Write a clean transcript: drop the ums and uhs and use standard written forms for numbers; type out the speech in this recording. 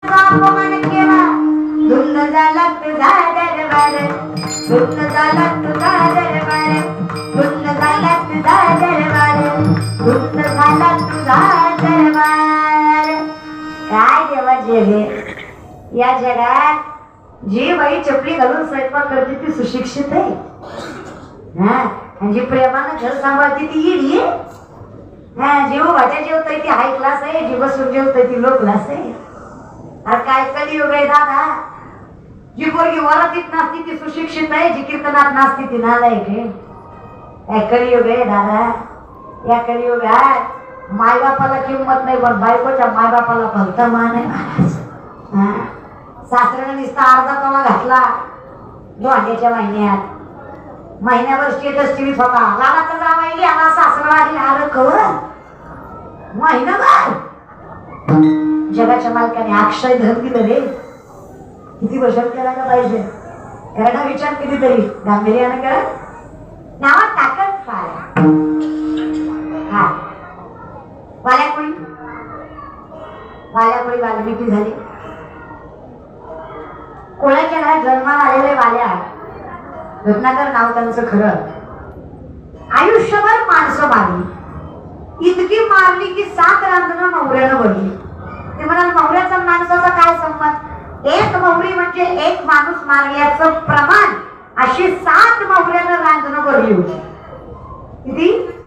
अपमान केला धुंद झाला तुझा दरबार धुंद झाला तुझा दरबार धुंद झाला तुझा दरबार धुंद झाला तुझा दरबार. काय देवा जे या जगात जी बाई चपली घालून स्वयंपाक करते ती सुशिक्षित आहे हा, आणि जी प्रेमानं घर सांभाळते ती येडी आहे हा. जीव भाज्या जेवतय ती हाय क्लास आहे, जी बसून जेवतय ती लो क्लास आहे. अरे काय कलियुग आहे दादा. जी पोरगी वरातीत नाचती ती सुशिक्षित आहे, जी कीर्तनात नाचती ती नालायक आहे. काय कलियुग आहे दादा. या कलियुगात मायबापाला किंमत नाही पण बायकोच्या मायबापाला भलता मान आहे महाराज. सासऱ्याने नुसता अर्धा तोळा घातला दोंड्याच्या महिन्यावर स्टेटस टीव्हीत होता. लाडाचा जावाई आला सासरवाडीला आलं कवर महिनाभर. जगाच्या मालकाने अक्षय धन दिलं रे. किती वचन करायला पाहिजे करा विचार कितीतरी गांभीर्यानं करा. नावात ताकद फार हा. वाल्याकुळी वाल्मिकी झाली. कोणाच्या घरात जन्माला आलेले वाल्या रत्नाकर नाव त्यांचं खरं. आयुष्यभर माणसं मारली, इतकी मारली की 7 रांजणं मौर्यानं भरली. ते म्हणाल मौर्याचा माणसाचा काय संबंध. एक मौरी म्हणजे एक माणूस मारल्याचं प्रमाण. अशी 7 मौर्यानं रांजणं भरली होती. किती